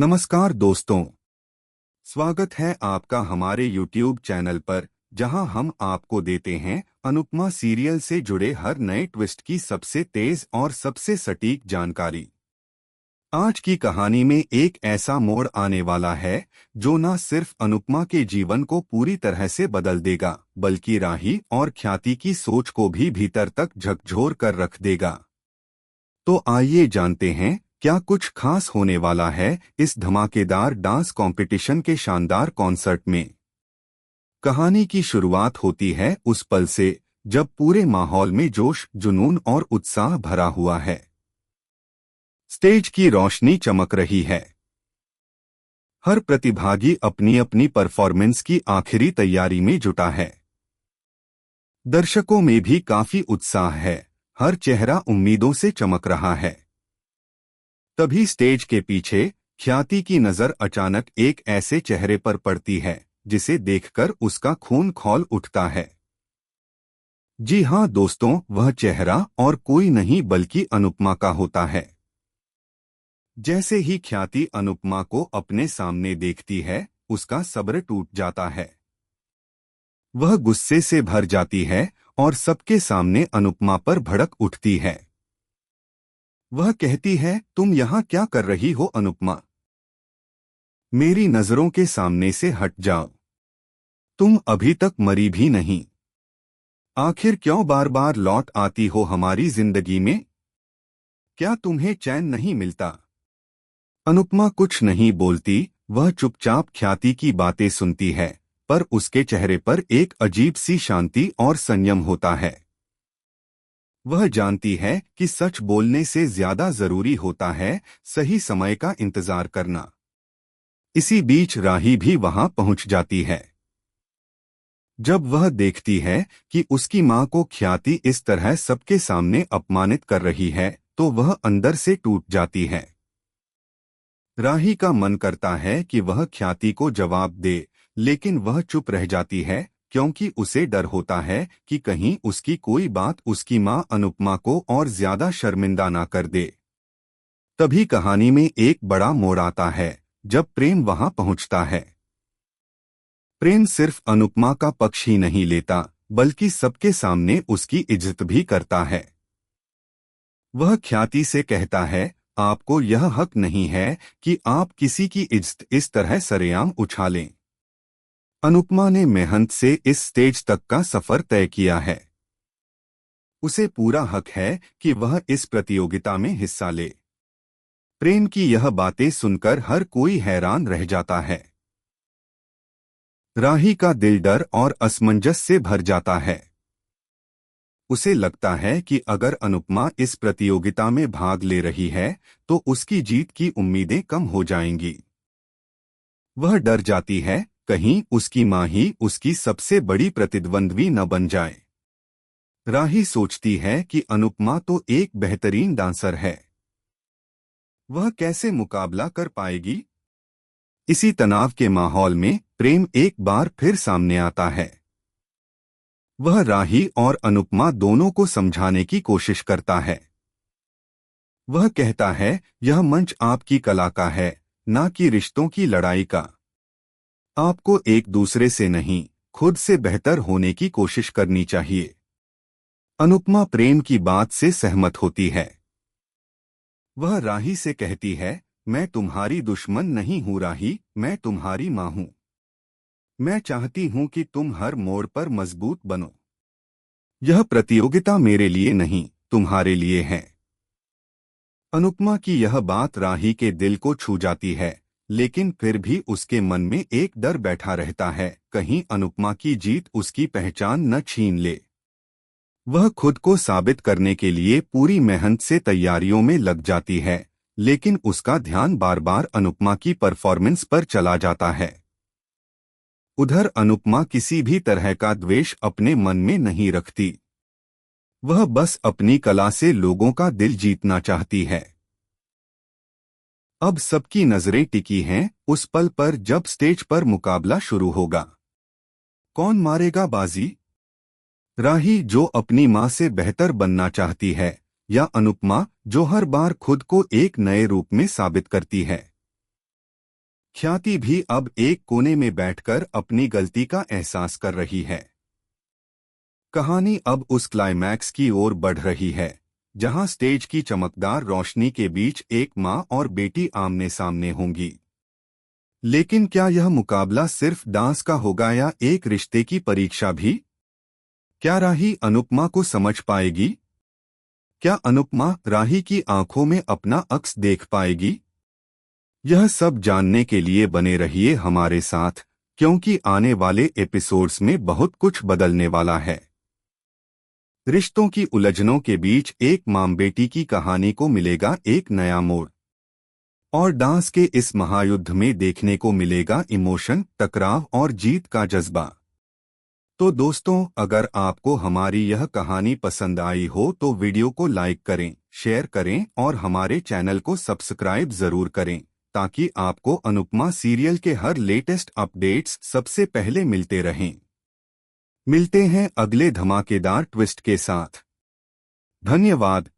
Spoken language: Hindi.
नमस्कार दोस्तों, स्वागत है आपका हमारे YouTube चैनल पर, जहां हम आपको देते हैं अनुपमा सीरियल से जुड़े हर नए ट्विस्ट की सबसे तेज और सबसे सटीक जानकारी। आज की कहानी में एक ऐसा मोड़ आने वाला है जो न सिर्फ अनुपमा के जीवन को पूरी तरह से बदल देगा, बल्कि राही और ख्याति की सोच को भी भीतर तक झकझोर कर रख देगा। तो आइए जानते हैं क्या कुछ खास होने वाला है इस धमाकेदार डांस कंपटीशन के शानदार कॉन्सर्ट में। कहानी की शुरुआत होती है उस पल से जब पूरे माहौल में जोश, जुनून और उत्साह भरा हुआ है। स्टेज की रोशनी चमक रही है। हर प्रतिभागी अपनी अपनी परफॉर्मेंस की आखिरी तैयारी में जुटा है। दर्शकों में भी काफी उत्साह है। हर चेहरा उम्मीदों से चमक रहा है। तभी स्टेज के पीछे ख्याति की नजर अचानक एक ऐसे चेहरे पर पड़ती है जिसे देखकर उसका खून खौल उठता है। जी हां दोस्तों, वह चेहरा और कोई नहीं बल्कि अनुपमा का होता है। जैसे ही ख्याति अनुपमा को अपने सामने देखती है, उसका सब्र टूट जाता है। वह गुस्से से भर जाती है और सबके सामने अनुपमा पर भड़क उठती है। वह कहती है, तुम यहाँ क्या कर रही हो अनुपमा? मेरी नजरों के सामने से हट जाओ। तुम अभी तक मरी भी नहीं। आखिर क्यों बार बार लौट आती हो हमारी जिंदगी में? क्या तुम्हें चैन नहीं मिलता? अनुपमा कुछ नहीं बोलती, वह चुपचाप ख्याति की बातें सुनती है, पर उसके चेहरे पर एक अजीब सी शांति और संयम होता है। वह जानती है कि सच बोलने से ज्यादा जरूरी होता है सही समय का इंतजार करना। इसी बीच राही भी वहां पहुंच जाती है। जब वह देखती है कि उसकी मां को ख्याति इस तरह सबके सामने अपमानित कर रही है, तो वह अंदर से टूट जाती है। राही का मन करता है कि वह ख्याति को जवाब दे, लेकिन वह चुप रह जाती है क्योंकि उसे डर होता है कि कहीं उसकी कोई बात उसकी मां अनुपमा को और ज्यादा शर्मिंदा ना कर दे। तभी कहानी में एक बड़ा मोड़ आता है जब प्रेम वहां पहुंचता है। प्रेम सिर्फ अनुपमा का पक्ष ही नहीं लेता, बल्कि सबके सामने उसकी इज्जत भी करता है। वह ख्याति से कहता है, आपको यह हक नहीं है कि आप किसी की इज्जत इस तरह सरेआम उछालें। अनुपमा ने मेहनत से इस स्टेज तक का सफर तय किया है। उसे पूरा हक है कि वह इस प्रतियोगिता में हिस्सा ले। प्रेम की यह बातें सुनकर हर कोई हैरान रह जाता है। राही का दिल डर और असमंजस से भर जाता है। उसे लगता है कि अगर अनुपमा इस प्रतियोगिता में भाग ले रही है, तो उसकी जीत की उम्मीदें कम हो जाएंगी। वह डर जाती है कहीं उसकी मां ही उसकी सबसे बड़ी प्रतिद्वंद्वी न बन जाए। राही सोचती है कि अनुपमा तो एक बेहतरीन डांसर है। वह कैसे मुकाबला कर पाएगी? इसी तनाव के माहौल में प्रेम एक बार फिर सामने आता है। वह राही और अनुपमा दोनों को समझाने की कोशिश करता है। वह कहता है, यह मंच आपकी कला का है, ना कि रिश्तों की लड़ाई का। आपको एक दूसरे से नहीं, खुद से बेहतर होने की कोशिश करनी चाहिए। अनुपमा प्रेम की बात से सहमत होती है। वह राही से कहती है, मैं तुम्हारी दुश्मन नहीं हूं राही, मैं तुम्हारी मां हूं। मैं चाहती हूं कि तुम हर मोड़ पर मजबूत बनो। यह प्रतियोगिता मेरे लिए नहीं, तुम्हारे लिए है। अनुपमा की यह बात राही के दिल को छू जाती है, लेकिन फिर भी उसके मन में एक डर बैठा रहता है, कहीं अनुपमा की जीत उसकी पहचान न छीन ले। वह खुद को साबित करने के लिए पूरी मेहनत से तैयारियों में लग जाती है, लेकिन उसका ध्यान बार बार अनुपमा की परफॉर्मेंस पर चला जाता है। उधर अनुपमा किसी भी तरह का द्वेष अपने मन में नहीं रखती। वह बस अपनी कला से लोगों का दिल जीतना चाहती है। अब सबकी नजरें टिकी हैं उस पल पर जब स्टेज पर मुकाबला शुरू होगा। कौन मारेगा बाजी? राही जो अपनी मां से बेहतर बनना चाहती है, या अनुपमा जो हर बार खुद को एक नए रूप में साबित करती है? ख्याति भी अब एक कोने में बैठकर अपनी गलती का एहसास कर रही है। कहानी अब उस क्लाइमैक्स की ओर बढ़ रही है जहां स्टेज की चमकदार रोशनी के बीच एक मां और बेटी आमने सामने होंगी। लेकिन क्या यह मुकाबला सिर्फ डांस का होगा या एक रिश्ते की परीक्षा भी? क्या राही अनुपमा को समझ पाएगी? क्या अनुपमा राही की आंखों में अपना अक्स देख पाएगी? यह सब जानने के लिए बने रहिए हमारे साथ, क्योंकि आने वाले एपिसोड्स में बहुत कुछ बदलने वाला है। रिश्तों की उलझनों के बीच एक मां बेटी की कहानी को मिलेगा एक नया मोड़, और डांस के इस महायुद्ध में देखने को मिलेगा इमोशन, टकराव और जीत का जज्बा। तो दोस्तों, अगर आपको हमारी यह कहानी पसंद आई हो तो वीडियो को लाइक करें, शेयर करें और हमारे चैनल को सब्सक्राइब जरूर करें, ताकि आपको अनुपमा सीरियल के हर लेटेस्ट अपडेट्स सबसे पहले मिलते रहें। मिलते हैं अगले धमाकेदार ट्विस्ट के साथ। धन्यवाद।